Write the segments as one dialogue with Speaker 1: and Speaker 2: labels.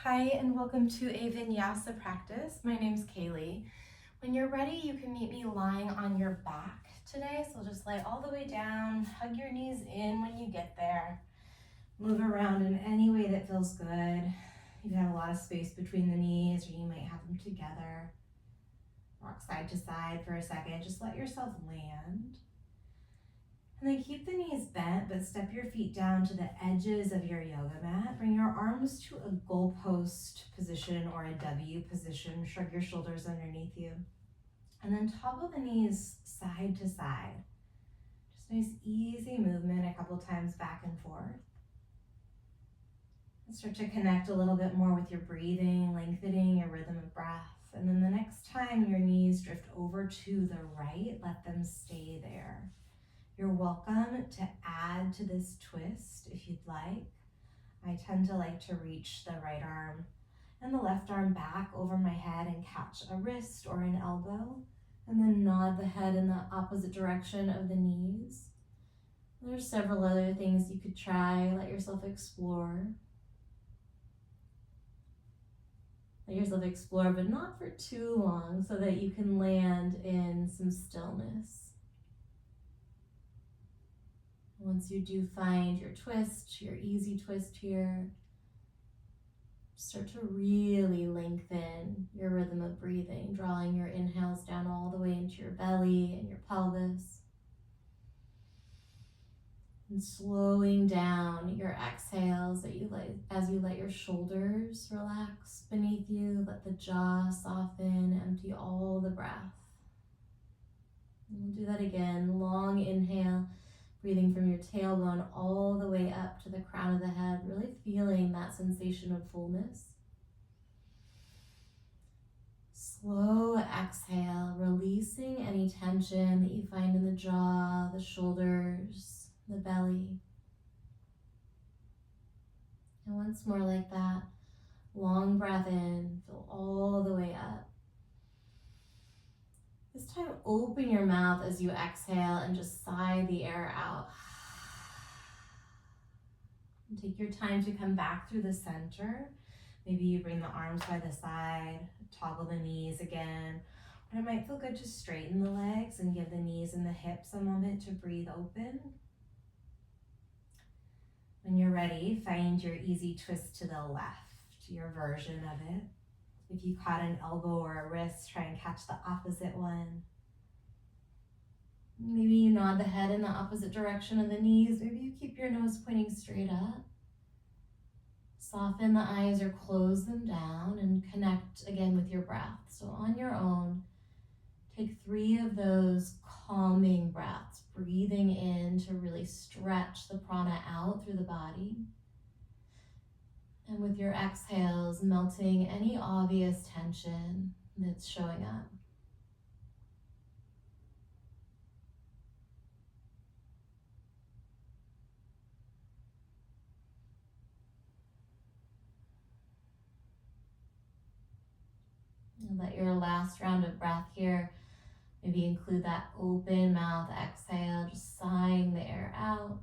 Speaker 1: Hi, and welcome to a vinyasa practice. My name's Kaylee. When you're ready, you can meet me lying on your back today. So just lay all the way down, hug your knees in when you get there. Move around in any way that feels good. You can have a lot of space between the knees, or you might have them together. Rock side to side for a second. Just let yourself land. And then keep the knees bent, but step your feet down to the edges of your yoga mat. Bring your arms to a goalpost position or a W position. Shrug your shoulders underneath you. And then toggle the knees side to side. Just nice, easy movement a couple times back and forth. And start to connect a little bit more with your breathing, lengthening your rhythm of breath. And then the next time your knees drift over to the right, let them stay there. You're welcome to add to this twist if you'd like. I tend to like to reach the right arm and the left arm back over my head and catch a wrist or an elbow, and then nod the head in the opposite direction of the knees. There's several other things you could try. Let yourself explore. Let yourself explore, but not for too long, so that you can land in some stillness. Once you do find your twist, your easy twist here, start to really lengthen your rhythm of breathing, drawing your inhales down all the way into your belly and your pelvis. And slowing down your exhales as you let your shoulders relax beneath you, let the jaw soften, empty all the breath. And we'll do that again. Long inhale. Breathing from your tailbone all the way up to the crown of the head, really feeling that sensation of fullness. Slow exhale, releasing any tension that you find in the jaw, the shoulders, the belly. And once more like that, long breath in, fill all the way up. This time, open your mouth as you exhale and just sigh the air out. And take your time to come back through the center. Maybe you bring the arms by the side, toggle the knees again. Or it might feel good to straighten the legs and give the knees and the hips a moment to breathe open. When you're ready, find your easy twist to the left, your version of it. If you caught an elbow or a wrist, try and catch the opposite one. Maybe you nod the head in the opposite direction of the knees. Maybe you keep your nose pointing straight up. Soften the eyes or close them down and connect again with your breath. So on your own, take 3 of those calming breaths, breathing in to really stretch the prana out through the body. And with your exhales, melting any obvious tension that's showing up. And let your last round of breath here maybe include that open mouth exhale, just sighing the air out.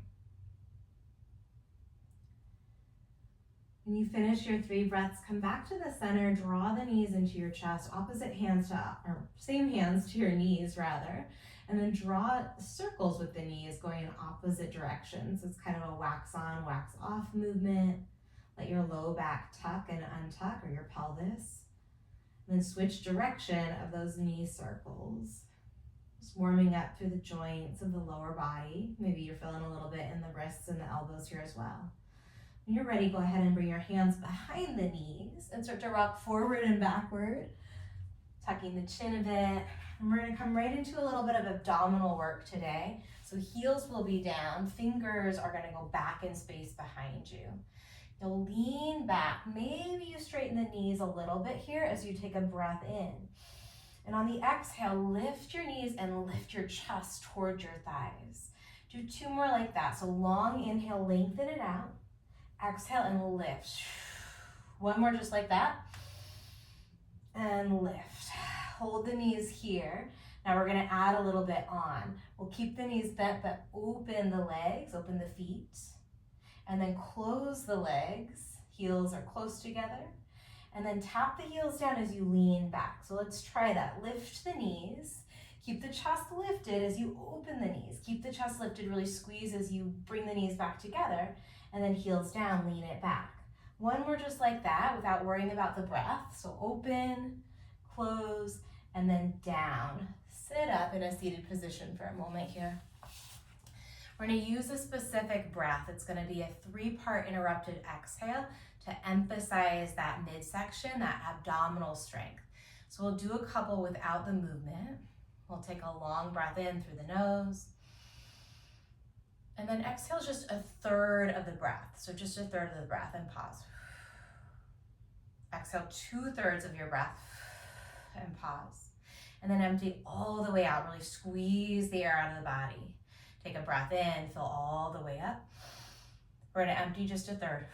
Speaker 1: When you finish your 3 breaths, come back to the center, draw the knees into your chest, opposite hands to, or same hands to your knees rather, and then draw circles with the knees going in opposite directions. It's kind of a wax on, wax off movement. Let your low back tuck and untuck, or your pelvis. And then switch direction of those knee circles. Just warming up through the joints of the lower body. Maybe you're feeling a little bit in the wrists and the elbows here as well. When you're ready, go ahead and bring your hands behind the knees and start to rock forward and backward, tucking the chin a bit. And we're going to come right into a little bit of abdominal work today. So heels will be down, fingers are going to go back in space behind you. You'll lean back. Maybe you straighten the knees a little bit here as you take a breath in. And on the exhale, lift your knees and lift your chest towards your thighs. Do 2 more like that. So long inhale, lengthen it out. Exhale and lift. 1 more just like that. And lift. Hold the knees here. Now we're going to add a little bit on. We'll keep the knees bent, but open the legs, open the feet. And then close the legs. Heels are close together. And then tap the heels down as you lean back. So let's try that. Lift the knees. Keep the chest lifted as you open the knees. Keep the chest lifted, really squeeze as you bring the knees back together. And then heels down, lean it back. One more just like that without worrying about the breath. So open, close, and then down. Sit up in a seated position for a moment here. We're going to use a specific breath. It's going to be a 3-part interrupted exhale to emphasize that midsection, that abdominal strength. So we'll do a couple without the movement. We'll take a long breath in through the nose. And then exhale just a third of the breath. So just a third of the breath and pause. Exhale 2/3 of your breath and pause. And then empty all the way out. Really squeeze the air out of the body. Take a breath in, fill all the way up. We're gonna empty just a third.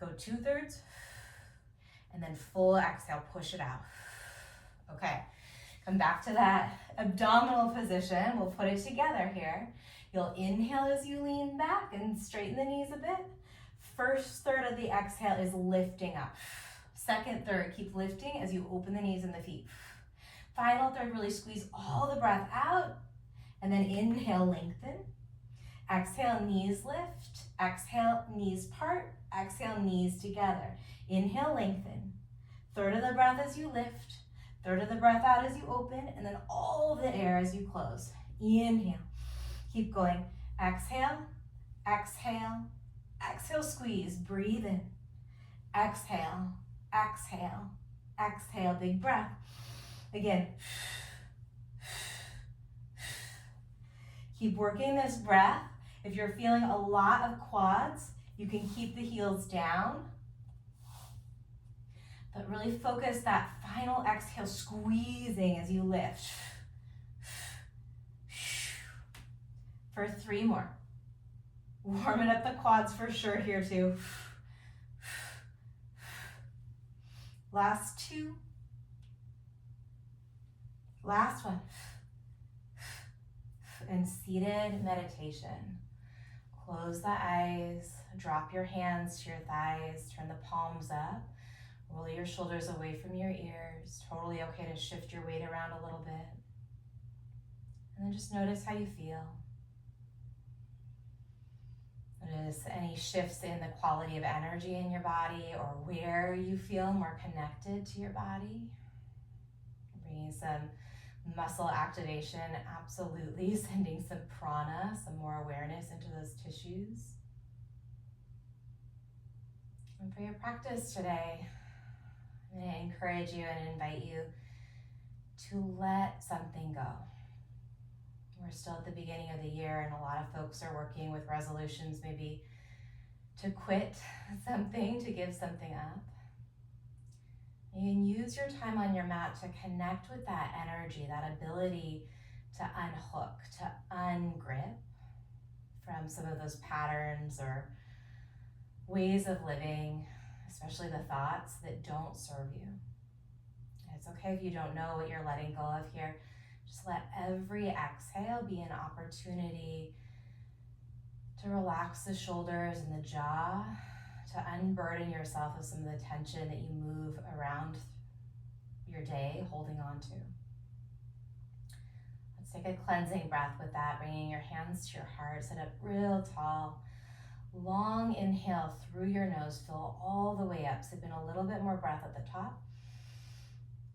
Speaker 1: Go 2/3. And then full exhale, push it out. Okay, come back to that abdominal position. We'll put it together here. You'll inhale as you lean back and straighten the knees a bit. First third of the exhale is lifting up. Second third, keep lifting as you open the knees and the feet. Final third, really squeeze all the breath out. And then inhale, lengthen. Exhale, knees lift. Exhale, knees part. Exhale, knees together. Inhale, lengthen. Third of the breath as you lift. Third of the breath out as you open. And then all the air as you close. Inhale. Keep going. Exhale, exhale, exhale, squeeze. Breathe in. Exhale, exhale, exhale. Big breath. Again. Keep working this breath. If you're feeling a lot of quads, you can keep the heels down. But really focus that final exhale, squeezing as you lift. For 3 more. Warming up the quads for sure here too. Last 2. Last one. And seated meditation. Close the eyes, drop your hands to your thighs, turn the palms up, roll your shoulders away from your ears. Totally okay to shift your weight around a little bit. And then just notice how you feel. Notice any shifts in the quality of energy in your body or where you feel more connected to your body. Bringing some muscle activation, absolutely. Sending some prana, some more awareness into those tissues. And for your practice today, I'm going to encourage you and invite you to let something go. We're still at the beginning of the year and a lot of folks are working with resolutions maybe to quit something, to give something up. You can use your time on your mat to connect with that energy, that ability to unhook, to ungrip from some of those patterns or ways of living, especially the thoughts that don't serve you. And it's okay if you don't know what you're letting go of here. Just let every exhale be an opportunity to relax the shoulders and the jaw, to unburden yourself of some of the tension that you move around your day holding on to. Let's take a cleansing breath with that, bringing your hands to your heart, sit up real tall. Long inhale through your nose, fill all the way up. Sip in a little bit more breath at the top.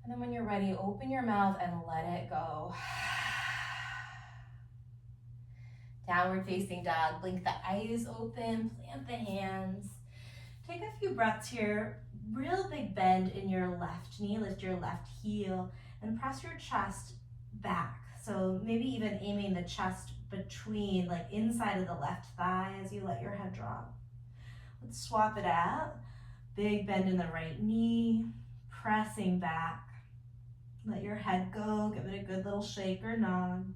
Speaker 1: And then when you're ready, open your mouth and let it go. Downward facing dog, blink the eyes open, plant the hands. Take a few breaths here, real big bend in your left knee, lift your left heel, and press your chest back. So maybe even aiming the chest between, like inside of the left thigh as you let your head drop. Let's swap it out. Big bend in the right knee, pressing back. Let your head go, give it a good little shake or nod.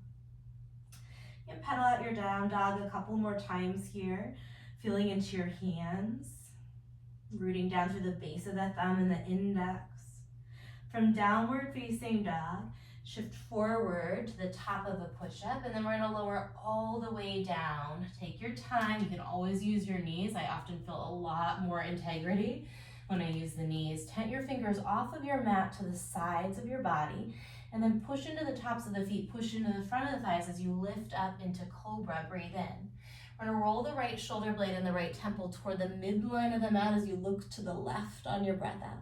Speaker 1: And pedal out your down dog a couple more times here, feeling into your hands. Rooting down through the base of the thumb and the index. From downward facing dog, shift forward to the top of a push-up, and then we're gonna lower all the way down. Take your time, you can always use your knees. I often feel a lot more integrity when I use the knees. Tent your fingers off of your mat to the sides of your body, and then push into the tops of the feet, push into the front of the thighs as you lift up into cobra. Breathe in. We're gonna roll the right shoulder blade and the right temple toward the midline of the mat as you look to the left on your breath out.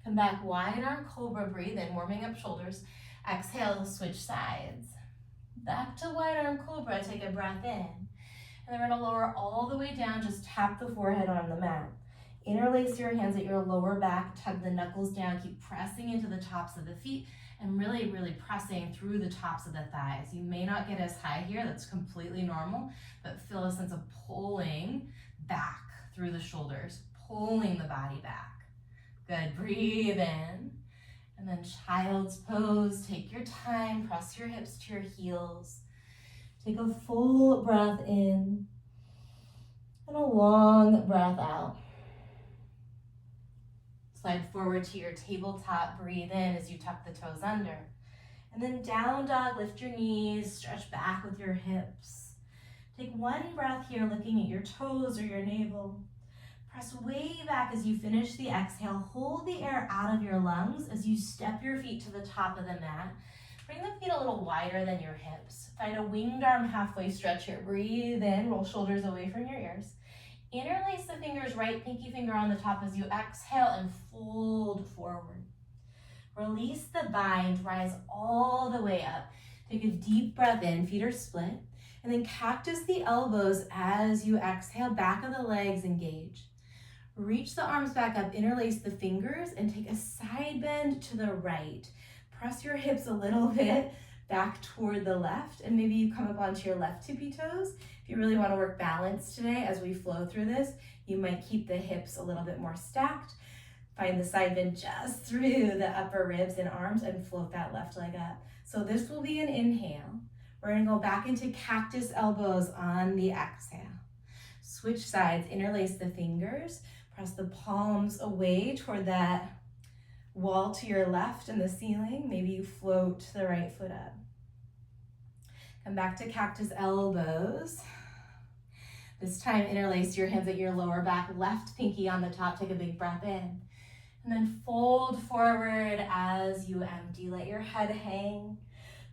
Speaker 1: Come back, wide arm cobra, breathe in, warming up shoulders. Exhale, switch sides. Back to wide arm cobra, take a breath in. And then we're gonna lower all the way down, just tap the forehead on the mat. Interlace your hands at your lower back, tug the knuckles down, keep pressing into the tops of the feet, and really, really pressing through the tops of the thighs. You may not get as high here, that's completely normal, but feel a sense of pulling back through the shoulders, pulling the body back. Good, breathe in. And then child's pose, take your time, press your hips to your heels. Take a full breath in and a long breath out. Slide forward to your tabletop, breathe in as you tuck the toes under. And then down dog, lift your knees, stretch back with your hips. Take one breath here, looking at your toes or your navel. Press way back as you finish the exhale. Hold the air out of your lungs as you step your feet to the top of the mat. Bring the feet a little wider than your hips. Find a winged arm halfway stretch here. Breathe in, roll shoulders away from your ears. Interlace the fingers, right pinky finger on the top as you exhale and fold forward. Release the bind, rise all the way up. Take a deep breath in, feet are split. And then cactus the elbows as you exhale, back of the legs engage. Reach the arms back up, interlace the fingers, and take a side bend to the right. Press your hips a little bit back toward the left, and maybe you come up onto your left tippy toes. If you really want to work balance today as we flow through this, you might keep the hips a little bit more stacked. Find the side bend just through the upper ribs and arms and float that left leg up. So this will be an inhale. We're going to go back into cactus elbows on the exhale. Switch sides, interlace the fingers, press the palms away toward that wall to your left and the ceiling. Maybe you float the right foot up. Come back to cactus elbows. This time interlace your hands at your lower back, left pinky on the top, take a big breath in. And then fold forward as you empty. Let your head hang.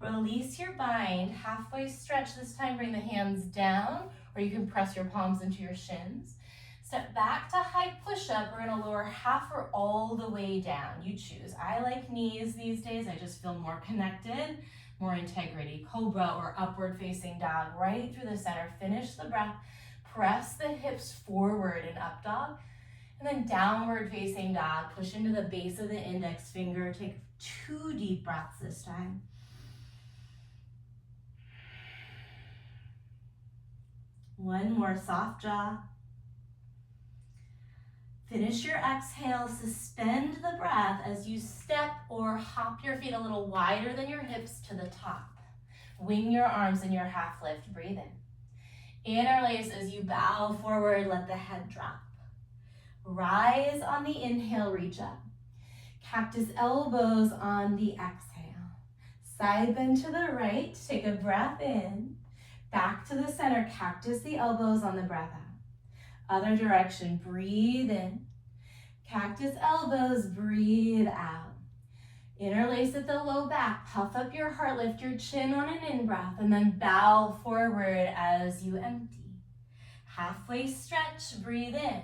Speaker 1: Release your bind, halfway stretch. This time bring the hands down, or you can press your palms into your shins. Step back to high push-up. We're gonna lower half or all the way down. You choose. I like knees these days. I just feel more connected, more integrity. Cobra or upward facing dog, right through the center. Finish the breath. Press the hips forward in up dog. And then downward facing dog. Push into the base of the index finger. Take 2 deep breaths this time. One more, soft jaw. Finish your exhale, suspend the breath as you step or hop your feet a little wider than your hips to the top. Wing your arms in your half lift, breathe in. Interlace as you bow forward, let the head drop. Rise on the inhale, reach up. Cactus elbows on the exhale. Side bend to the right, take a breath in. Back to the center, cactus the elbows on the breath out. Other direction, breathe in. Cactus elbows, breathe out. Interlace at the low back, puff up your heart, lift your chin on an in-breath, and then bow forward as you empty. Halfway stretch, breathe in.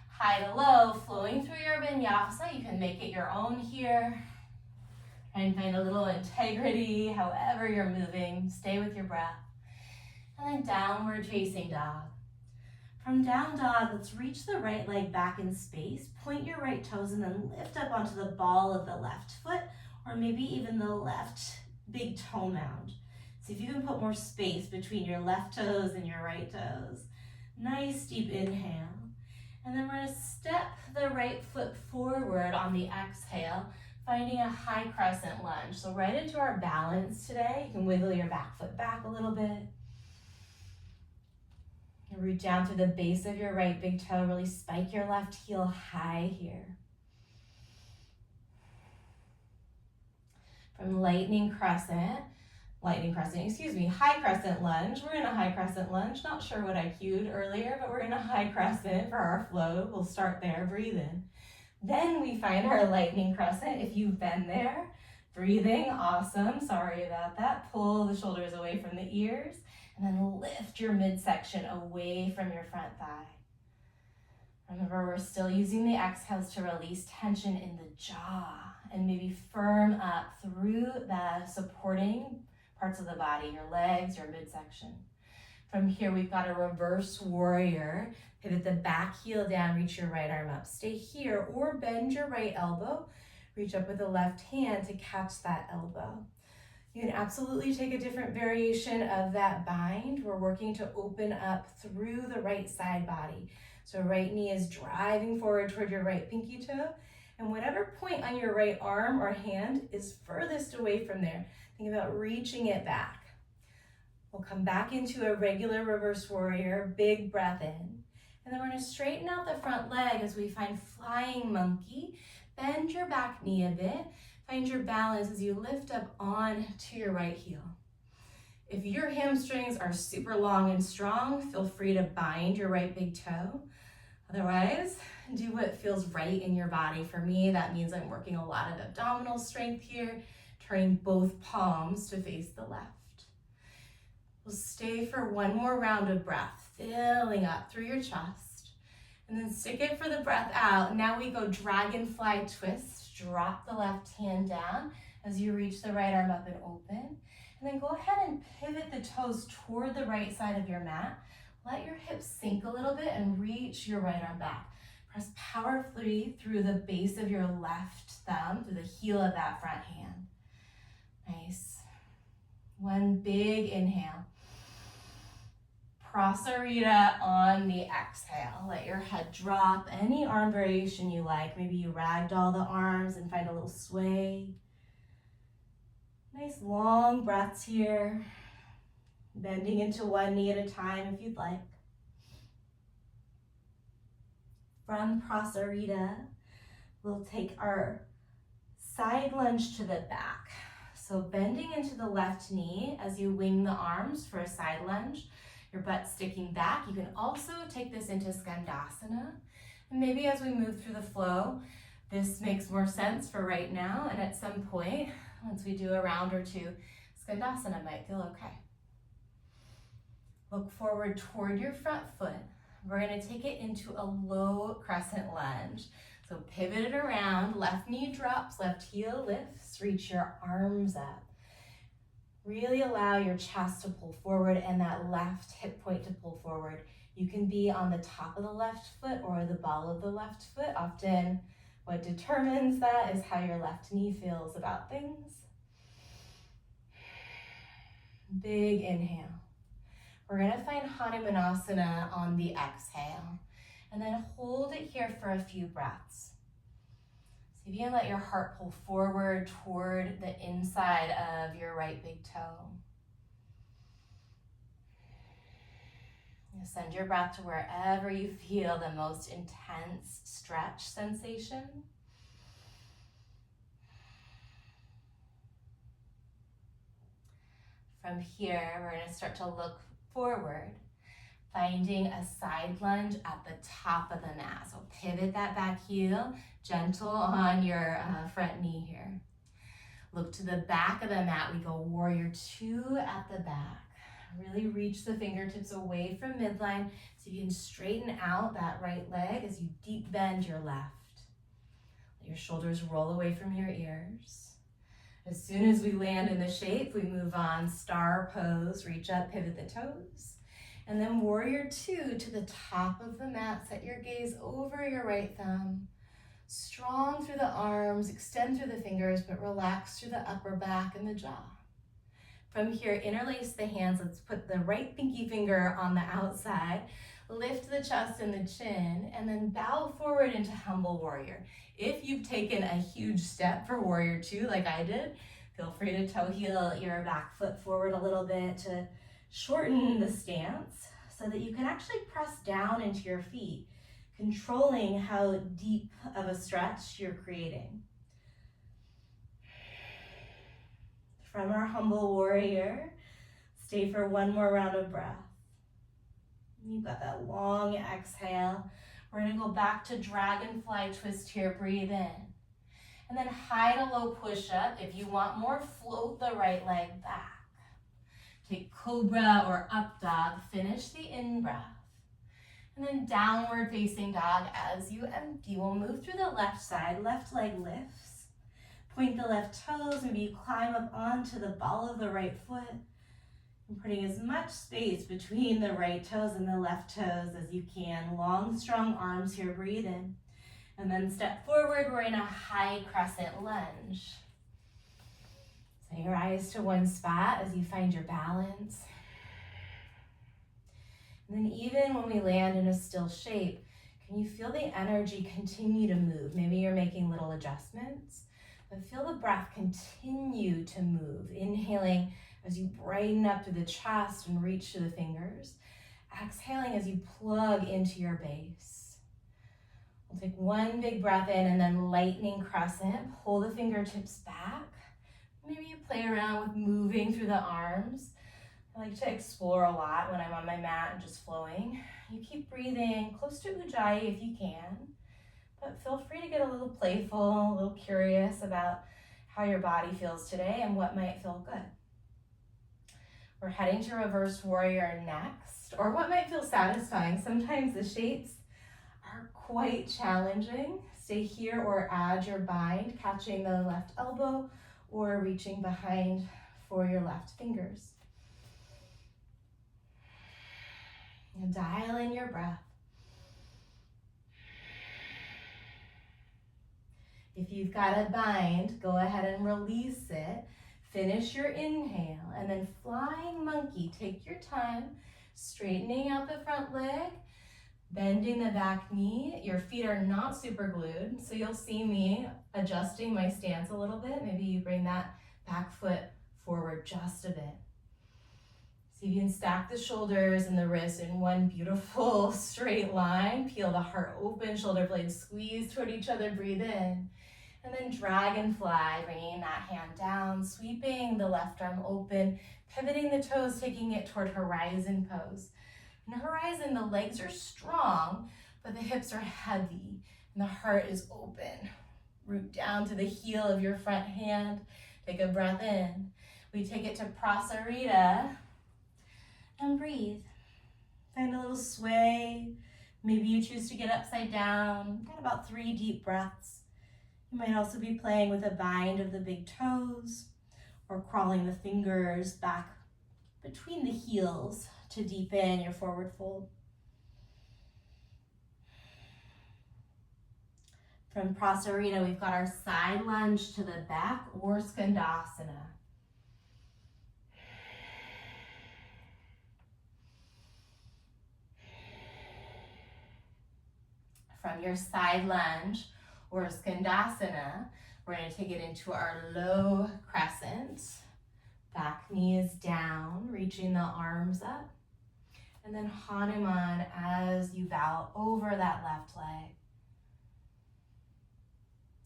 Speaker 1: High to low, flowing through your vinyasa. You can make it your own here. Try and find a little integrity, however you're moving. Stay with your breath. And then downward facing dog. From down dog, let's reach the right leg back in space. Point your right toes and then lift up onto the ball of the left foot, or maybe even the left big toe mound. See if you can put more space between your left toes and your right toes. Nice deep inhale. And then we're going to step the right foot forward on the exhale, finding a high crescent lunge. So right into our balance today. You can wiggle your back foot back a little bit. And root down through the base of your right big toe. Really spike your left heel high here. From lightning crescent, lightning crescent, excuse me, high crescent lunge. We're in a high crescent lunge. Not sure what I cued earlier, but we're in a high crescent for our flow. We'll start there, breathe in. Then we find our lightning crescent. If you've been there, breathing, awesome. Sorry about that. Pull the shoulders away from the ears, and then lift your midsection away from your front thigh. Remember, we're still using the exhales to release tension in the jaw and maybe firm up through the supporting parts of the body, your legs, your midsection. From here, we've got a reverse warrior. Pivot the back heel down, reach your right arm up. Stay here or bend your right elbow. Reach up with the left hand to catch that elbow. You can absolutely take a different variation of that bind. We're working to open up through the right side body. So right knee is driving forward toward your right pinky toe, and whatever point on your right arm or hand is furthest away from there, think about reaching it back. We'll come back into a regular reverse warrior, big breath in, and then we're going to straighten out the front leg as we find flying monkey. Bend your back knee a bit, find your balance as you lift up on to your right heel. If your hamstrings are super long and strong, feel free to bind your right big toe. Otherwise, do what feels right in your body. For me, that means I'm working a lot of abdominal strength here, turning both palms to face the left. We'll stay for one more round of breath, filling up through your chest, and then stick it for the breath out. Now we go dragonfly twist. Drop the left hand down as you reach the right arm up and open. And then go ahead and pivot the toes toward the right side of your mat. Let your hips sink a little bit and reach your right arm back. Press powerfully through the base of your left thumb, through the heel of that front hand. Nice. One big inhale. Prasarita on the exhale. Let your head drop. Any arm variation you like. Maybe you ragdoll the arms and find a little sway. Nice long breaths here. Bending into one knee at a time if you'd like. From Prasarita, we'll take our side lunge to the back. So bending into the left knee as you wing the arms for a side lunge, your butt sticking back. You can also take this into Skandasana. And maybe as we move through the flow, this makes more sense for right now. And at some point, once we do a round or two, Skandasana might feel okay. Look forward toward your front foot. We're going to take it into a low crescent lunge. So pivot it around, left knee drops, left heel lifts, reach your arms up. Really allow your chest to pull forward and that left hip point to pull forward. You can be on the top of the left foot or the ball of the left foot. Often what determines that is how your left knee feels about things. Big inhale. We're going to find Hanumanasana on the exhale, and then hold it here for a few breaths. So if you can let your heart pull forward toward the inside of your right big toe. Send your breath to wherever you feel the most intense stretch sensation. From here, we're going to start to look forward, finding a side lunge at the top of the mat. So pivot that back heel, gentle on your front knee here. Look to the back of the mat. We go warrior two at the back. Really reach the fingertips away from midline so you can straighten out that right leg as you deep bend your left. Let your shoulders roll away from your ears. As soon as we land in the shape, we move on, star pose, reach up, pivot the toes. And then warrior two to the top of the mat, set your gaze over your right thumb. Strong through the arms, extend through the fingers, but relax through the upper back and the jaw. From here, interlace the hands. Let's put the right pinky finger on the outside, lift the chest and the chin, and then bow forward into humble warrior. If you've taken a huge step for warrior two, like I did, feel free to toe heel your back foot forward a little bit to shorten the stance so that you can actually press down into your feet, controlling how deep of a stretch you're creating. from our humble warrior. Stay for one more round of breath. You've got that long exhale. We're gonna go back to dragonfly twist here, breathe in. And then high to low push-up. If you want more, float the right leg back. Take cobra or up dog, finish the in-breath. And then downward facing dog as you empty. We'll move through the left side, left leg lifts. Point the left toes, maybe you climb up onto the ball of the right foot. And putting as much space between the right toes and the left toes as you can. Long, strong arms here, breathe in. And then step forward, we're in a high crescent lunge. Set your eyes to one spot as you find your balance. And then even when we land in a still shape, can you feel the energy continue to move? Maybe you're making little adjustments, but feel the breath continue to move. Inhaling as you brighten up through the chest and reach to the fingers. Exhaling as you plug into your base. We'll take one big breath in and then lightning crescent. Pull the fingertips back. Maybe you play around with moving through the arms. I like to explore a lot when I'm on my mat and just flowing. You keep breathing close to Ujjayi if you can, but feel free to get a little playful, a little curious about how your body feels today and what might feel good. We're heading to reverse warrior next, or what might feel satisfying. Sometimes the shapes are quite challenging. Stay here or add your bind, catching the left elbow or reaching behind for your left fingers. And dial in your breath. If you've got a bind, go ahead and release it. Finish your inhale and then flying monkey. Take your time, straightening out the front leg, bending the back knee. Your feet are not super glued, so you'll see me adjusting my stance a little bit. Maybe you bring that back foot forward just a bit. See if you can stack the shoulders and the wrists in one beautiful straight line. Peel the heart open, shoulder blades squeeze toward each other, breathe in. And then dragonfly, bringing that hand down, sweeping the left arm open, pivoting the toes, taking it toward horizon pose. In horizon, the legs are strong, but the hips are heavy and the heart is open. Root down to the heel of your front hand. Take a breath in. We take it to prasarita. And breathe. Find a little sway. Maybe you choose to get upside down. Got about 3 deep breaths. You might also be playing with a bind of the big toes or crawling the fingers back between the heels to deepen your forward fold. From prasarita, we've got our side lunge to the back or skandasana. From your side lunge or skandasana, we're going to take it into our low crescent. Back knee is down, reaching the arms up. And then Hanuman as you bow over that left leg.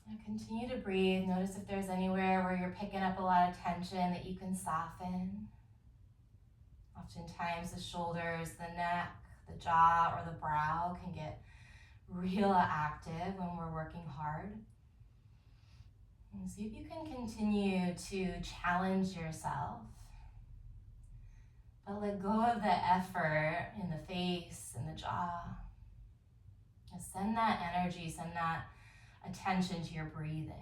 Speaker 1: Now continue to breathe. Notice if there's anywhere where you're picking up a lot of tension that you can soften. Oftentimes the shoulders, the neck, the jaw, or the brow can get real active when we're working hard. And see if you can continue to challenge yourself, but let go of the effort in the face and the jaw. Just send that energy, send that attention to your breathing.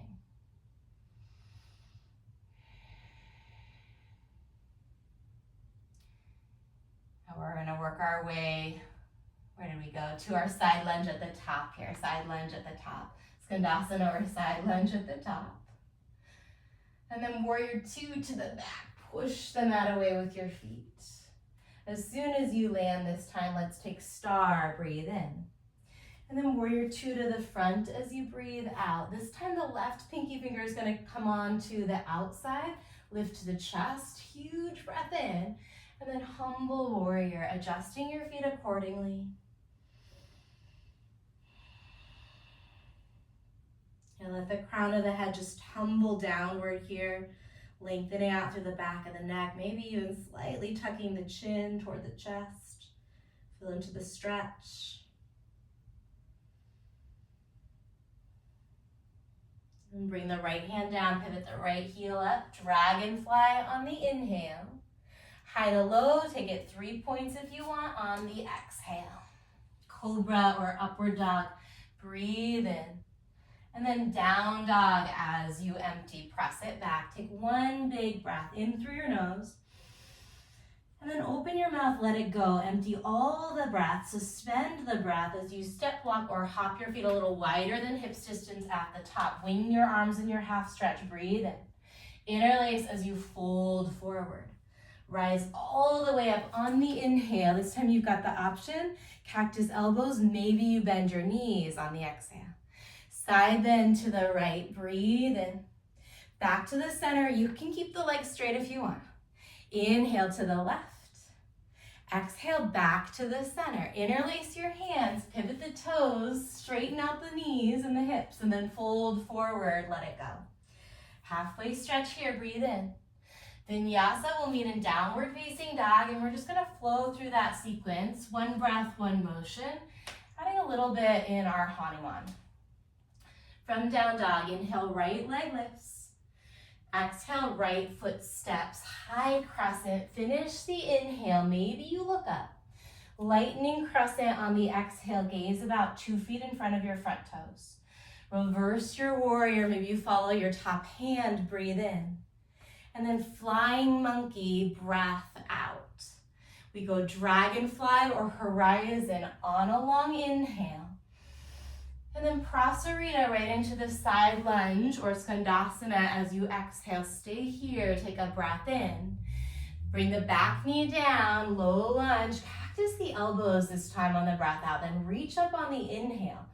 Speaker 1: Now we're going to work our way. Where did we go? To our side lunge at the top here. Side lunge at the top. Skandasana or side lunge at the top. And then warrior 2 to the back. Push the mat away with your feet. As soon as you land this time, let's take star. Breathe in. And then warrior 2 to the front as you breathe out. This time the left pinky finger is going to come on to the outside. Lift to the chest. Huge breath in. And then humble warrior, adjusting your feet accordingly. And let the crown of the head just tumble downward here. Lengthening out through the back of the neck, maybe even slightly tucking the chin toward the chest. Feel into the stretch. And bring the right hand down, pivot the right heel up, dragonfly on the inhale. High to low, take it 3 points if you want on the exhale. Cobra or upward dog, breathe in. And then down dog as you empty, press it back. Take one big breath in through your nose. And then open your mouth, let it go. Empty all the breath, suspend the breath as you step, walk, or hop your feet a little wider than hips distance at the top. Wing your arms in your half stretch, breathe in. Interlace as you fold forward. Rise all the way up on the inhale. This time you've got the option. Cactus elbows, maybe you bend your knees on the exhale. Side bend to the right, breathe in. Back to the center. You can keep the legs straight if you want. Inhale to the left. Exhale back to the center. Interlace your hands, pivot the toes, straighten out the knees and the hips, and then fold forward, let it go. Halfway stretch here, breathe in. Vinyasa will meet in downward facing dog, and we're just gonna flow through that sequence. One breath, one motion, adding a little bit in our Hanuman. From down dog, inhale, right leg lifts. Exhale, right foot steps, high crescent. Finish the inhale, maybe you look up. Lightning crescent on the exhale, gaze about 2 feet in front of your front toes. Reverse your warrior, maybe you follow your top hand, breathe in. And then flying monkey, breath out. We go dragonfly or horizon on a long inhale. And then prasarita right into the side lunge or skandasana as you exhale. Stay here, take a breath in. Bring the back knee down, low lunge. Cactus the elbows this time on the breath out. Then reach up on the inhale.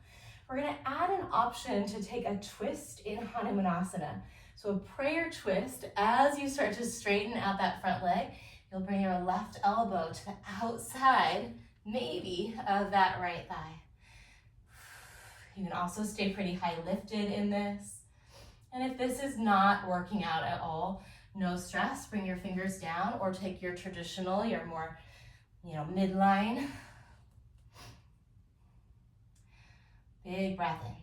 Speaker 1: We're gonna add an option to take a twist in Hanumanasana. So a prayer twist, as you start to straighten out that front leg, you'll bring your left elbow to the outside, maybe, of that right thigh. You can also stay pretty high lifted in this. And if this is not working out at all, no stress, bring your fingers down or take your traditional, your more, midline. Big breath in.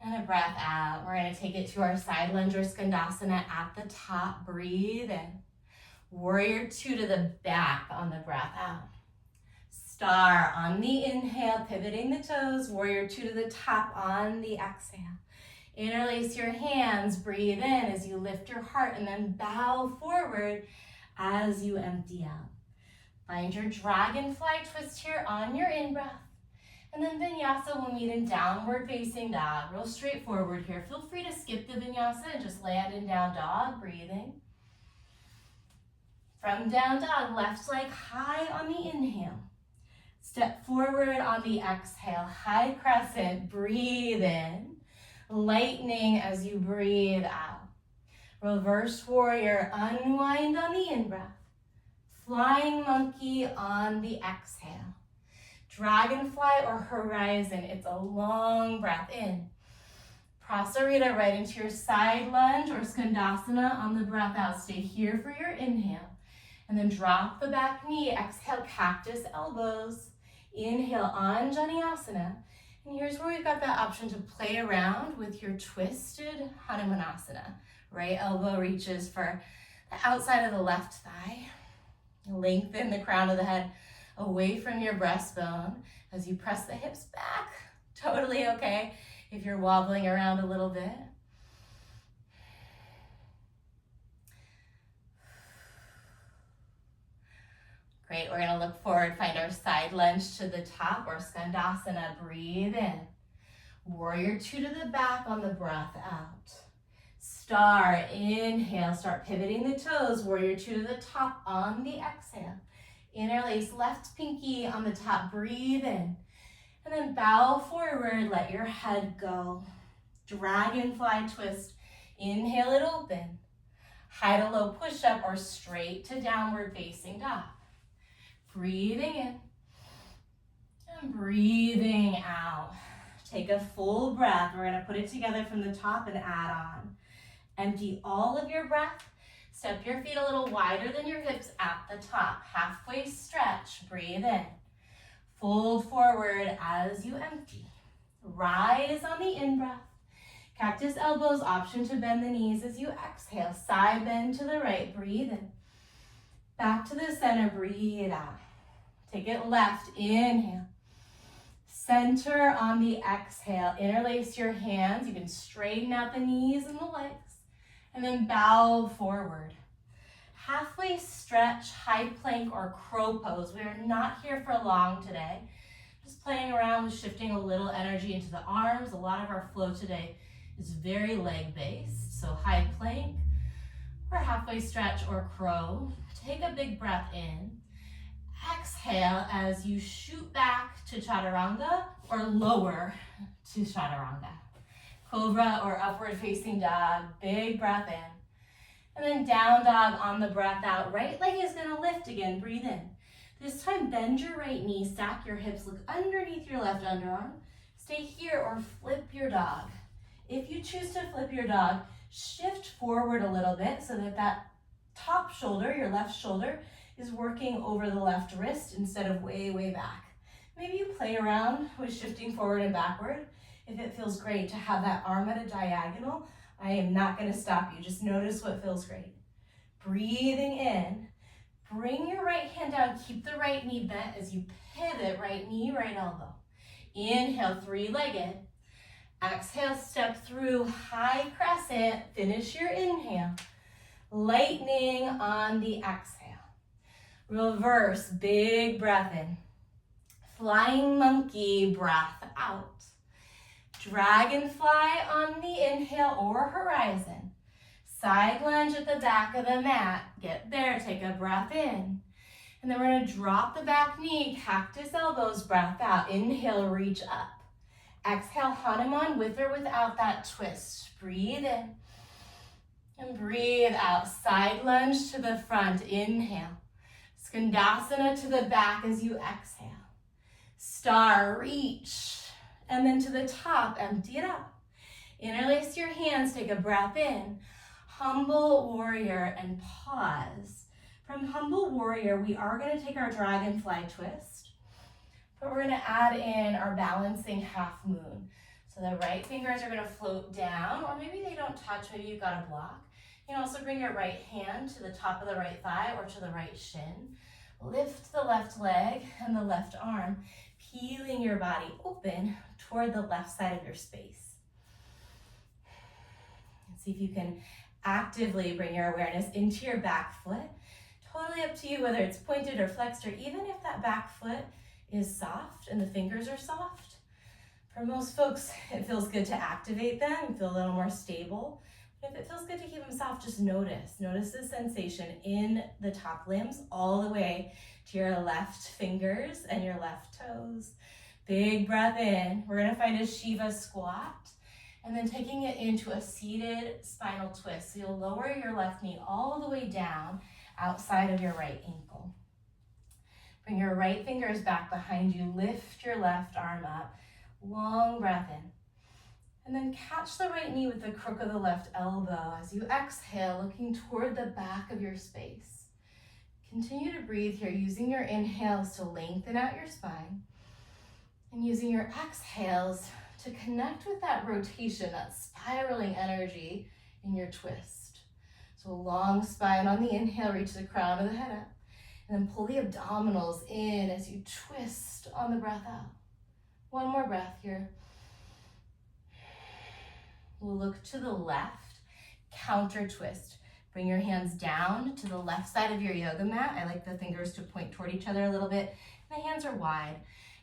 Speaker 1: And a breath out. We're gonna take it to our side lunge or skandasana at the top. Breathe in. Warrior 2 to the back on the breath out. Star on the inhale, pivoting the toes. Warrior 2 to the top on the exhale. Interlace your hands, breathe in as you lift your heart, and then bow forward as you empty out. Find your dragonfly twist here on your in-breath. And then vinyasa will meet in downward facing dog. Real straightforward here. Feel free to skip the vinyasa and just land in down dog, breathing. From down dog, left leg high on the inhale. Step forward on the exhale, high crescent, breathe in. Lightning as you breathe out. Reverse warrior, unwind on the in-breath. Flying monkey on the exhale. Dragonfly or horizon, it's a long breath in. Prasarita right into your side lunge or skandasana on the breath out. Stay here for your inhale. And then drop the back knee, exhale, cactus elbows. Inhale, Anjaneyasana. And here's where we've got that option to play around with your twisted Hanumanasana. Right elbow reaches for the outside of the left thigh. Lengthen the crown of the head away from your breastbone as you press the hips back. Totally okay if you're wobbling around a little bit. Great, we're gonna look forward, find our side lunge to the top or skandasana, breathe in. Warrior 2 to the back on the breath out. Star, inhale, start pivoting the toes. Warrior 2 to the top on the exhale. Interlace left pinky on the top, breathe in. And then bow forward, let your head go. Dragonfly twist, inhale it open. High to low push up or straight to downward facing dog. Breathing in and breathing out. Take a full breath. We're gonna put it together from the top and add on. Empty all of your breath. Step your feet a little wider than your hips at the top. Halfway stretch, breathe in. Fold forward as you empty. Rise on the in-breath. Cactus elbows, option to bend the knees as you exhale. Side bend to the right, breathe in. Back to the center, breathe out. Take it left, inhale. Center on the exhale. Interlace your hands. You can straighten out the knees and the legs. And then bow forward. Halfway stretch, high plank or crow pose. We are not here for long today. Just playing around with shifting a little energy into the arms. A lot of our flow today is very leg based. So high plank or halfway stretch or crow. Take a big breath in. Exhale as you shoot back to chaturanga or lower to chaturanga. Cobra or upward facing dog, big breath in. And then down dog on the breath out. Right leg is gonna lift again, breathe in. This time bend your right knee, stack your hips, look underneath your left underarm. Stay here or flip your dog. If you choose to flip your dog, shift forward a little bit so that that top shoulder, your left shoulder, is working over the left wrist instead of way, way back. Maybe you play around with shifting forward and backward. If it feels great to have that arm at a diagonal, I am not gonna stop you. Just notice what feels great. Breathing in, bring your right hand down, keep the right knee bent as you pivot, right knee, right elbow. Inhale, three-legged. Exhale, step through high crescent, finish your inhale. Lightning on the exhale. Reverse, big breath in. Flying monkey, breath out. Dragonfly on the inhale or horizon. Side lunge at the back of the mat. Get there, take a breath in. And then we're gonna drop the back knee, cactus elbows, breath out. Inhale, reach up. Exhale, Hanuman with or without that twist. Breathe in. And breathe out. Side lunge to the front, inhale. Skandasana to the back as you exhale. Star, reach. And then to the top, empty it out. Interlace your hands, take a breath in. Humble warrior and pause. From humble warrior, we are gonna take our dragonfly twist, but we're gonna add in our balancing half moon. So the right fingers are gonna float down, or maybe they don't touch, maybe you've got a block. You can also bring your right hand to the top of the right thigh or to the right shin. Lift the left leg and the left arm, peeling your body open toward the left side of your space. And see if you can actively bring your awareness into your back foot. Totally up to you whether it's pointed or flexed, or even if that back foot is soft and the fingers are soft. For most folks, it feels good to activate them and feel a little more stable. If it feels good to keep them soft, just notice. Notice the sensation in the top limbs all the way to your left fingers and your left toes. Big breath in. We're gonna find a Shiva squat and then taking it into a seated spinal twist. So you'll lower your left knee all the way down outside of your right ankle. Bring your right fingers back behind you. Lift your left arm up. Long breath in. And then catch the right knee with the crook of the left elbow as you exhale, looking toward the back of your space. Continue to breathe here, using your inhales to lengthen out your spine and using your exhales to connect with that rotation, that spiraling energy in your twist. So a long spine on the inhale, reach the crown of the head up, and then pull the abdominals in as you twist on the breath out. One more breath here. We'll look to the left, counter twist. Bring your hands down to the left side of your yoga mat. I like the fingers to point toward each other a little bit. And the hands are wide.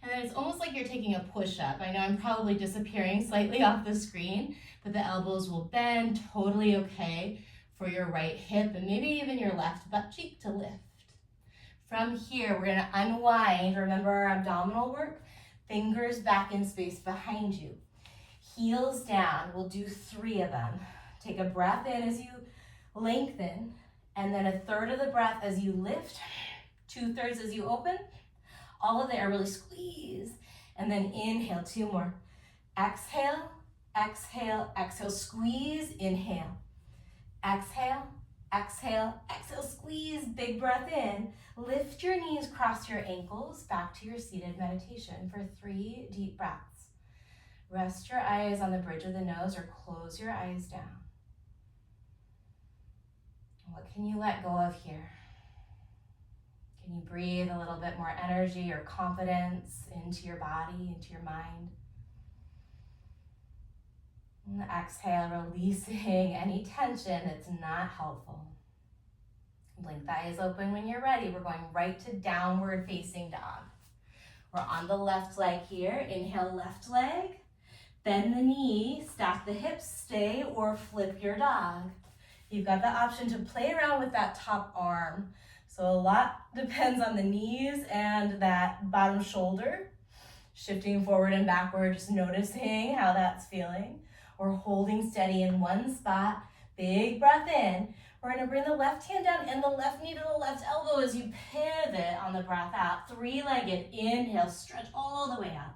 Speaker 1: And then it's almost like you're taking a push-up. I know I'm probably disappearing slightly off the screen, but the elbows will bend, totally okay for your right hip and maybe even your left butt cheek to lift. From here, we're gonna unwind. Remember our abdominal work? Fingers back in space behind you. Heels down, we'll do 3 of them. Take a breath in as you lengthen, and then a third of the breath as you lift, 2/3 as you open. All of the air really squeeze, and then inhale, 2 more. Exhale, exhale, exhale, squeeze, inhale. Exhale, exhale, exhale, squeeze, big breath in. Lift your knees, cross your ankles, back to your seated meditation for 3 deep breaths. Rest your eyes on the bridge of the nose or close your eyes down. What can you let go of here? Can you breathe a little bit more energy or confidence into your body, into your mind? And exhale, releasing any tension that's not helpful. Blink the eyes open when you're ready. We're going right to downward facing dog. We're on the left leg here. Inhale, left leg. Bend the knee, stack the hips, stay or flip your dog. You've got the option to play around with that top arm. So a lot depends on the knees and that bottom shoulder. Shifting forward and backward, just noticing how that's feeling. Or holding steady in one spot. Big breath in. We're gonna bring the left hand down and the left knee to the left elbow as you pivot on the breath out. 3-legged, inhale, stretch all the way out.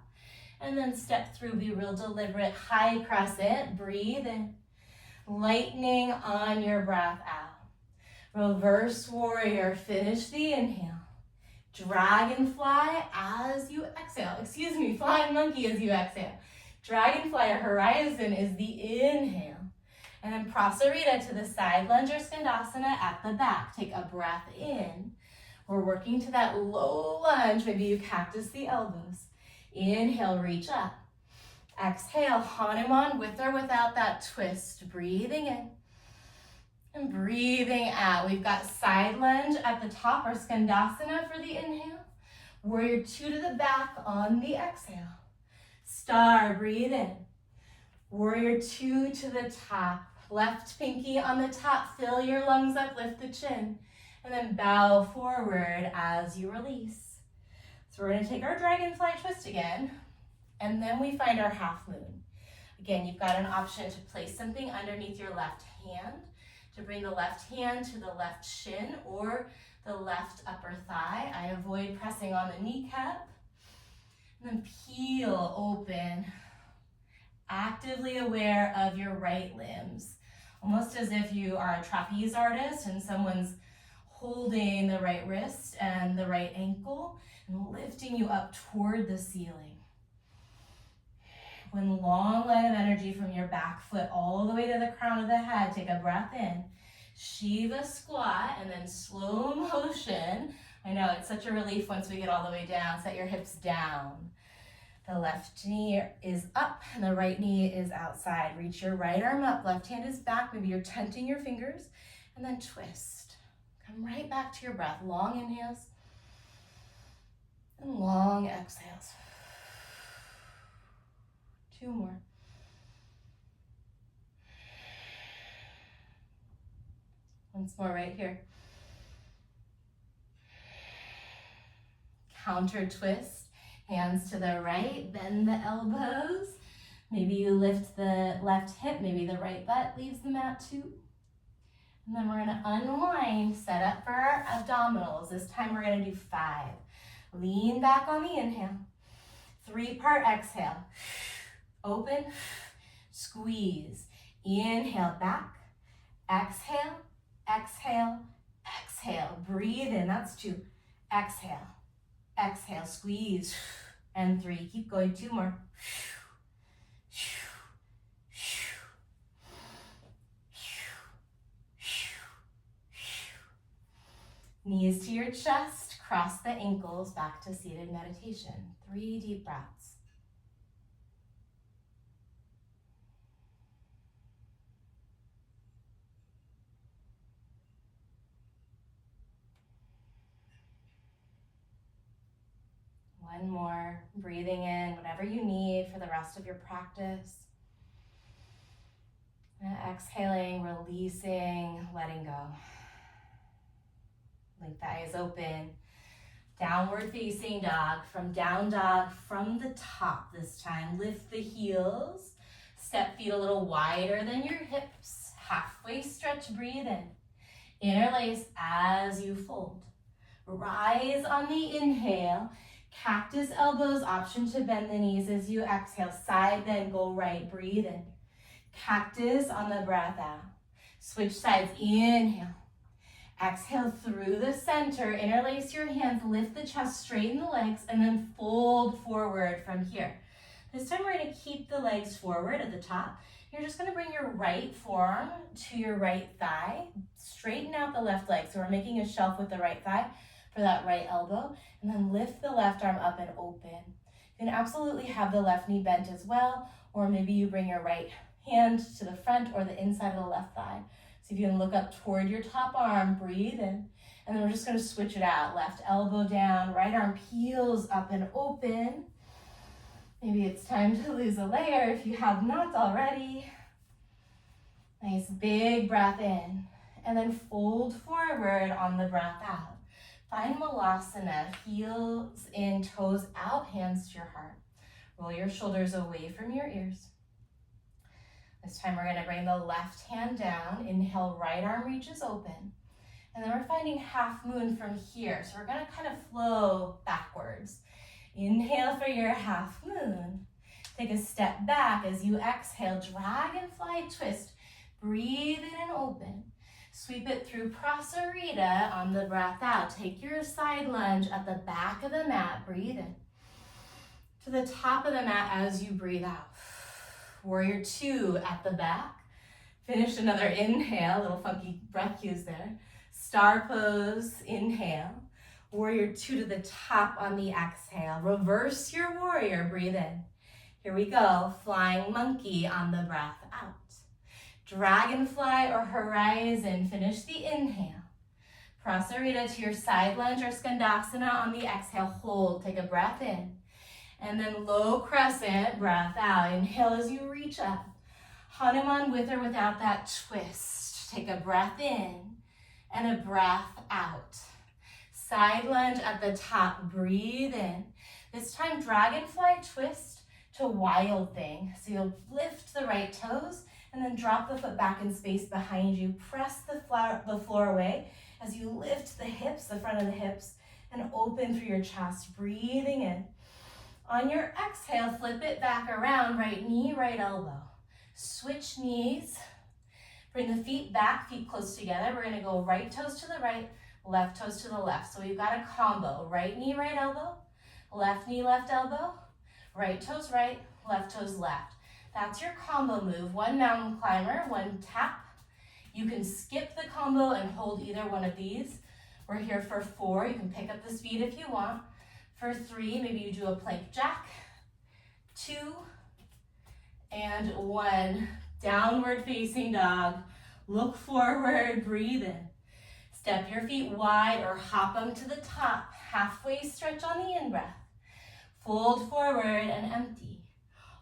Speaker 1: And then step through, be real deliberate, high crescent, breathe in. Lightening on your breath out. Reverse warrior, finish the inhale. Dragonfly as you exhale. Flying monkey as you exhale. Dragonfly or horizon is the inhale. And then prasarita to the side, lunge or skandasana at the back. Take a breath in. We're working to that low lunge. Maybe you cactus the elbows. Inhale, reach up. Exhale, Hanuman with or without that twist. Breathing in and breathing out. We've got side lunge at the top or skandasana for the inhale. Warrior 2 to the back on the exhale. Star, breathe in. Warrior 2 to the top. Left pinky on the top. Fill your lungs up, lift the chin. And then bow forward as you release. So we're going to take our dragonfly twist again. And then we find our half moon. Again, you've got an option to place something underneath your left hand, to bring the left hand to the left shin or the left upper thigh. I avoid pressing on the kneecap. And then peel open. Actively aware of your right limbs. Almost as if you are a trapeze artist and someone's holding the right wrist and the right ankle and lifting you up toward the ceiling. One long line of energy from your back foot all the way to the crown of the head. Take a breath in. Shiva squat and then slow motion. I know it's such a relief once we get all the way down. Set your hips down. The left knee is up and the right knee is outside. Reach your right arm up, left hand is back. Maybe you're tenting your fingers and then twist. Come right back to your breath. Long inhales and long exhales. 2 more. Once more right here. Counter twist. Hands to the right, bend the elbows. Maybe you lift the left hip, maybe the right butt leaves the mat too. And then we're gonna unwind, set up for our abdominals. This time we're gonna do 5. Lean back on the inhale. 3-part exhale. Open, squeeze. Inhale, back. Exhale, exhale, exhale. Breathe in, that's 2. Exhale. Exhale, squeeze, and 3. Keep going, 2 more. Knees to your chest, cross the ankles, back to seated meditation. 3 deep breaths. One more, breathing in whatever you need for the rest of your practice. And exhaling, releasing, letting go. Blink the eyes open. Downward facing dog. From down dog, from the top this time. Lift the heels. Step feet a little wider than your hips. Halfway stretch, breathe in. Interlace as you fold. Rise on the inhale. Cactus elbows, option to bend the knees as you exhale. Side bend, go right, breathe in. Cactus on the breath out. Switch sides, inhale. Exhale through the center, interlace your hands, lift the chest, straighten the legs, and then fold forward from here. This time we're gonna keep the legs forward at the top. You're just gonna bring your right forearm to your right thigh, straighten out the left leg. So we're making a shelf with the right thigh for that right elbow, and then lift the left arm up and open. You can absolutely have the left knee bent as well, or maybe you bring your right hand to the front or the inside of the left thigh. So if you can look up toward your top arm, breathe in, and then we're just gonna switch it out. Left elbow down, right arm peels up and open. Maybe it's time to lose a layer if you have not already. Nice big breath in, and then fold forward on the breath out. Find Malasana, heels in, toes out, hands to your heart. Roll your shoulders away from your ears. This time we're gonna bring the left hand down. Inhale, right arm reaches open. And then we're finding half moon from here. So we're gonna kind of flow backwards. Inhale for your half moon. Take a step back as you exhale, dragonfly twist. Breathe in and open. Sweep it through prasarita on the breath out. Take your side lunge at the back of the mat. Breathe in. To the top of the mat as you breathe out. Warrior two at the back. Finish another inhale, little funky breath cues there. Star pose, inhale. Warrior two to the top on the exhale. Reverse your warrior, breathe in. Here we go, flying monkey on the breath out. Dragonfly or horizon, finish the inhale. Prasarita to your side lunge or skandasana on the exhale, hold, take a breath in. And then low crescent, breath out. Inhale as you reach up. Hanuman with or without that twist. Take a breath in and a breath out. Side lunge at the top, breathe in. This time, dragonfly twist to wild thing. So you'll lift the right toes and then drop the foot back in space behind you. Press the floor away as you lift the hips, the front of the hips, and open through your chest, breathing in. On your exhale, flip it back around, right knee, right elbow. Switch knees. Bring the feet back, feet close together. We're gonna go right toes to the right, left toes to the left. So we've got a combo, right knee, right elbow, left knee, left elbow, right toes right, left toes left. That's your combo move. One mountain climber, one tap. You can skip the combo and hold either one of these. We're here for 4. You can pick up the speed if you want. For 3, maybe you do a plank jack. 2 and 1. Downward facing dog. Look forward, breathe in. Step your feet wide or hop them to the top. Halfway stretch on the in-breath. Fold forward and empty.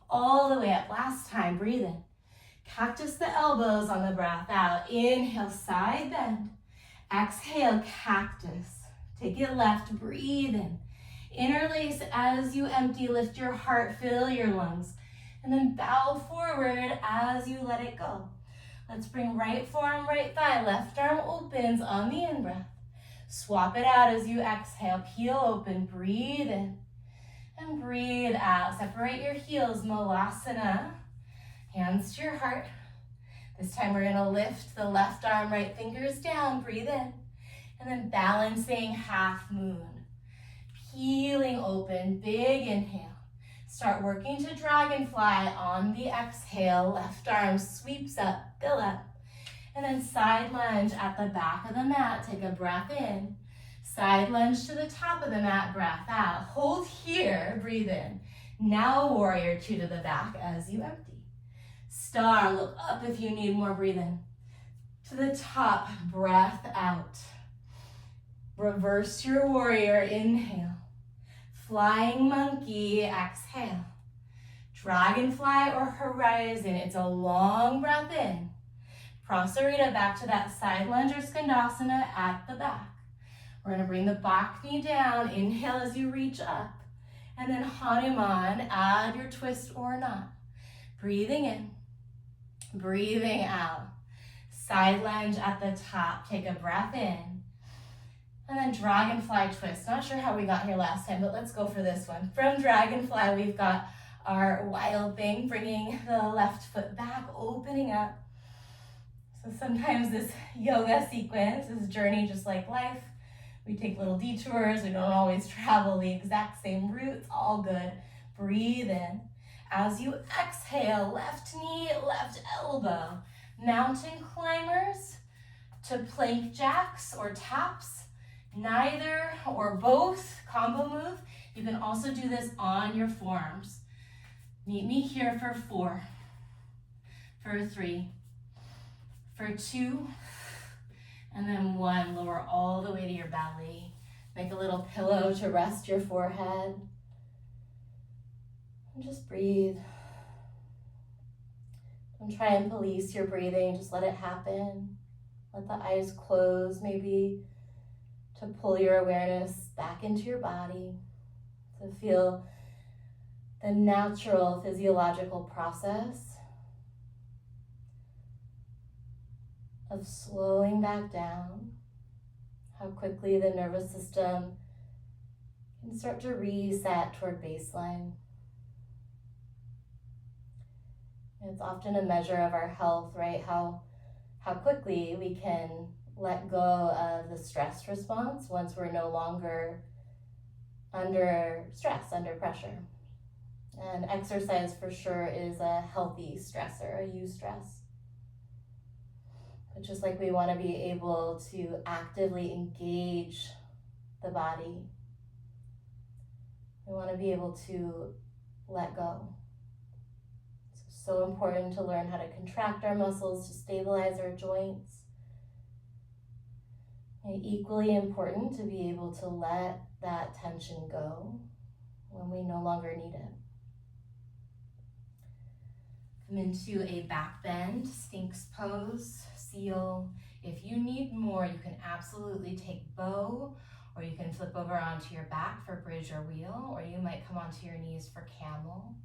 Speaker 1: All the way up. Last time, breathe in. Cactus the elbows on the breath out. Inhale, side bend. Exhale, cactus. Take it left, breathe in. Interlace as you empty, lift your heart, fill your lungs. And then bow forward as you let it go. Let's bring right forearm, right thigh, left arm opens on the in-breath. Swap it out as you exhale, peel open, breathe in. And breathe out. Separate your heels, Malasana. Hands to your heart. This time we're gonna lift the left arm, right fingers down, breathe in. And then balancing half moon. Peeling open, big inhale. Start working to dragonfly on the exhale. Left arm sweeps up, fill up. And then side lunge at the back of the mat. Take a breath in. Side lunge to the top of the mat, breath out. Hold here, breathe in. Now warrior two to the back as you empty. Star, look up if you need more, breathe in. To the top, breath out. Reverse your warrior, inhale. Flying monkey, exhale. Dragonfly or horizon, it's a long breath in. Prasarita back to that side lunge or skandasana at the back. We're gonna bring the back knee down, inhale as you reach up. And then Hanuman, add your twist or not. Breathing in, breathing out. Side lunge at the top, take a breath in. And then dragonfly twist. Not sure how we got here last time, but let's go for this one. From dragonfly, we've got our wild thing, bringing the left foot back, opening up. So sometimes this yoga sequence, this journey, just like life, we take little detours. We don't always travel the exact same route. It's all good. Breathe in. As you exhale, left knee, left elbow. Mountain climbers to plank jacks or taps. Neither or both, combo move. You can also do this on your forearms. Meet me here for 4, for 3, for 2, and then 1. Lower all the way to your belly. Make a little pillow to rest your forehead. And just breathe. Don't try and police your breathing, just let it happen. Let the eyes close, maybe to pull your awareness back into your body, to feel the natural physiological process of slowing back down, how quickly the nervous system can start to reset toward baseline. It's often a measure of our health, right? How quickly we can let go of the stress response once we're no longer under stress, under pressure. And exercise for sure is a healthy stressor, a eustress. But just like we want to be able to actively engage the body, we want to be able to let go. It's so important to learn how to contract our muscles, to stabilize our joints. And equally important to be able to let that tension go when we no longer need it. Come into a back bend, Sphinx pose, seal. If you need more, you can absolutely take bow, or you can flip over onto your back for bridge or wheel, or you might come onto your knees for camel.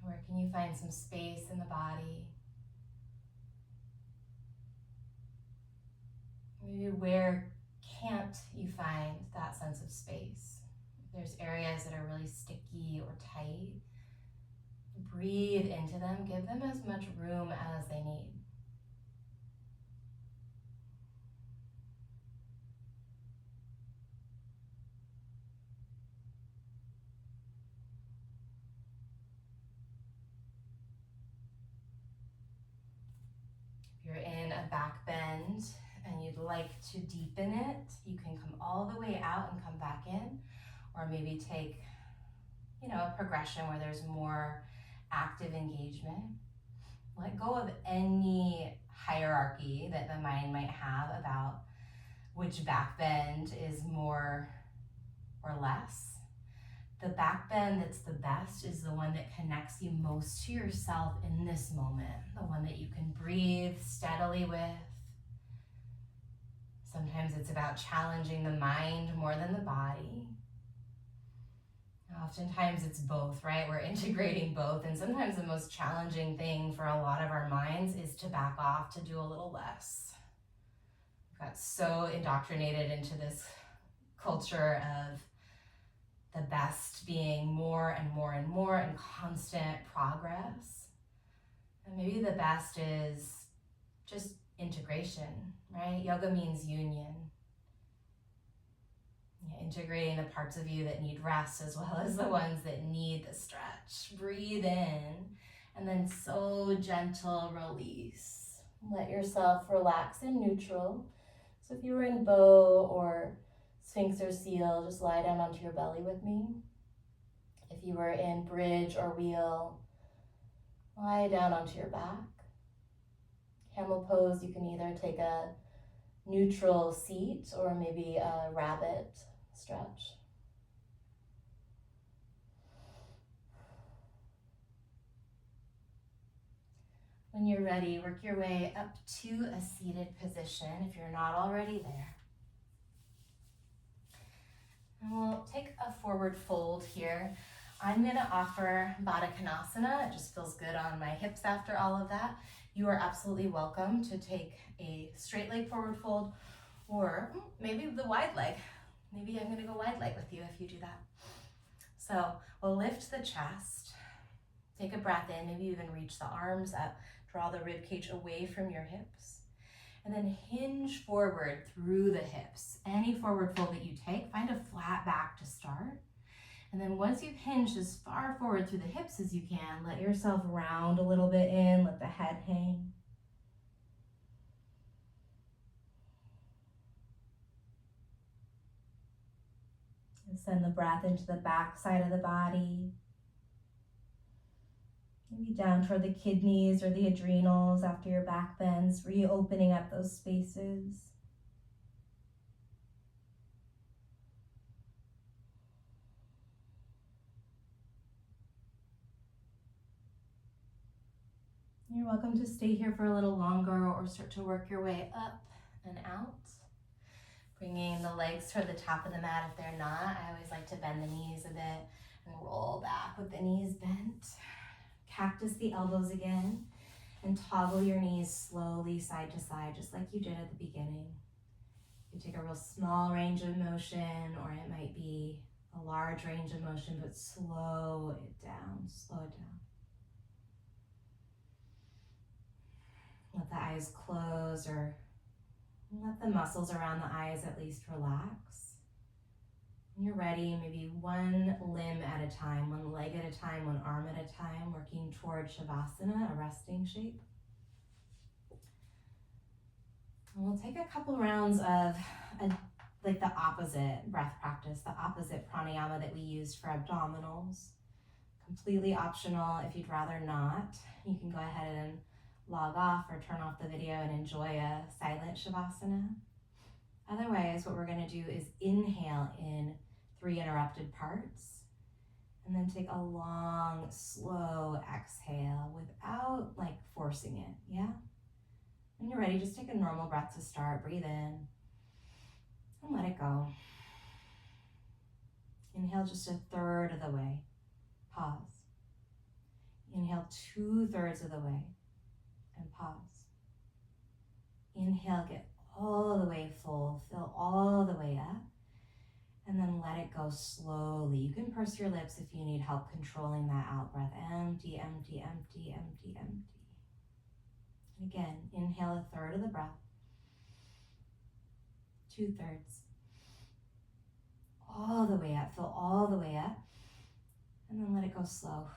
Speaker 1: Where can you find some space in the body? Maybe where can't you find that sense of space? If there's areas that are really sticky or tight, breathe into them. Give them as much room as they need. If you're in a back bend and you'd like to deepen it, you can come all the way out and come back in, or maybe take, a progression where there's more active engagement. Let go of any hierarchy that the mind might have about which back bend is more or less. The back bend that's the best is the one that connects you most to yourself in this moment, the one that you can breathe steadily with. Sometimes it's about challenging the mind more than the body. Oftentimes it's both, right? We're integrating both, and sometimes the most challenging thing for a lot of our minds is to back off, to do a little less. We've got so indoctrinated into this culture of the best being more and more and more and constant progress. And maybe the best is just integration, right? Yoga means union. Integrating the parts of you that need rest as well as the ones that need the stretch. Breathe in, and then so gentle release. Let yourself relax in neutral. So if you were in bow or Sphinx or seal, just lie down onto your belly with me. If you were in bridge or wheel, lie down onto your back. Camel pose, you can either take a neutral seat or maybe a rabbit stretch. When you're ready, work your way up to a seated position if you're not already there. And we'll take a forward fold here. I'm gonna offer Baddha Konasana. It just feels good on my hips after all of that. You are absolutely welcome to take a straight leg forward fold, or maybe the wide leg. Maybe I'm gonna go wide leg with you if you do that. So we'll lift the chest, take a breath in, maybe even reach the arms up, draw the rib cage away from your hips, and then hinge forward through the hips. Any forward fold that you take, find a flat back to start. And then once you've hinged as far forward through the hips as you can, let yourself round a little bit in, let the head hang. And send the breath into the back side of the body. Maybe down toward the kidneys or the adrenals after your back bends, reopening up those spaces. You're welcome to stay here for a little longer or start to work your way up and out. Bringing the legs toward the top of the mat if they're not. I always like to bend the knees a bit and roll back with the knees bent. Cactus the elbows again and toggle your knees slowly side to side, just like you did at the beginning. You take a real small range of motion, or it might be a large range of motion, but slow it down, slow it down. Let the eyes close, or let the muscles around the eyes at least relax. When you're ready, maybe one limb at a time, one leg at a time, one arm at a time, working toward Shavasana, a resting shape. And we'll take a couple rounds of like the opposite breath practice, the opposite pranayama that we used for abdominals. Completely optional. If you'd rather not, you can go ahead and log off or turn off the video and enjoy a silent Shavasana. Otherwise, what we're going to do is inhale in 3 interrupted parts, and then take a long, slow exhale without like forcing it, yeah? When you're ready, just take a normal breath to start. Breathe in and let it go. Inhale just 1/3 of the way. Pause. Inhale 2/3 of the way and pause. Inhale, get all the way full, fill all the way up, and then let it go slowly. You can purse your lips if you need help controlling that out breath. Empty, empty, empty, empty, empty. And again, inhale 1/3 of the breath, 2/3. All the way up, fill all the way up, and then let it go slow.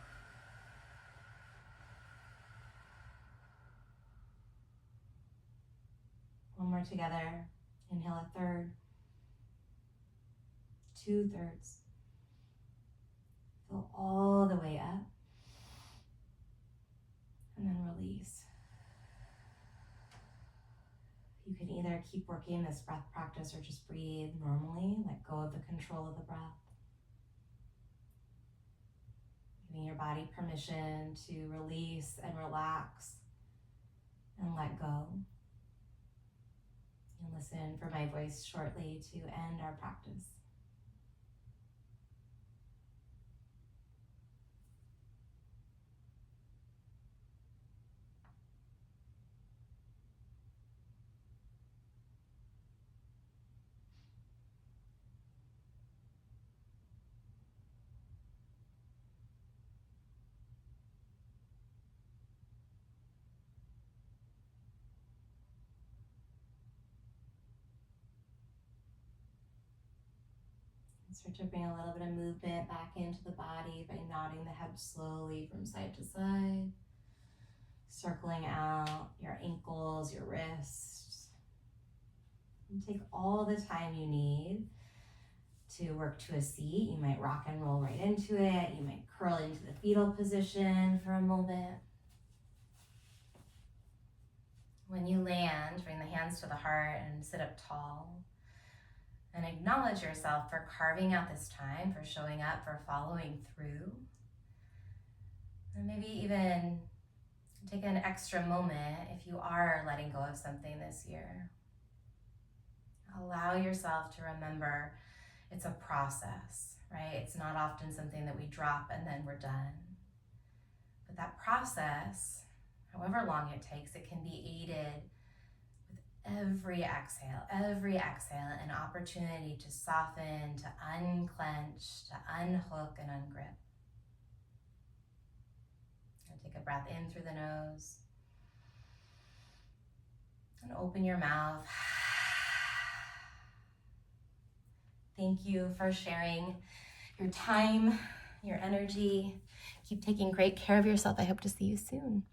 Speaker 1: One more together. Inhale 1/3, 2/3. Fill all the way up, and then release. You can either keep working this breath practice or just breathe normally, let go of the control of the breath. Giving your body permission to release and relax and let go. And listen for my voice shortly to end our practice. Start to bring a little bit of movement back into the body by nodding the head slowly from side to side, circling out your ankles, your wrists. And take all the time you need to work to a seat. You might rock and roll right into it. You might curl into the fetal position for a moment. When you land, bring the hands to the heart and sit up tall. And acknowledge yourself for carving out this time, for showing up, for following through. And maybe even take an extra moment if you are letting go of something this year. Allow yourself to remember it's a process, right? It's not often something that we drop and then we're done. But that process, however long it takes, it can be aided with every exhale, an opportunity to soften, to unclench, to unhook and ungrip. And take a breath in through the nose and open your mouth. Thank you for sharing your time, your energy. Keep taking great care of yourself. I hope to see you soon.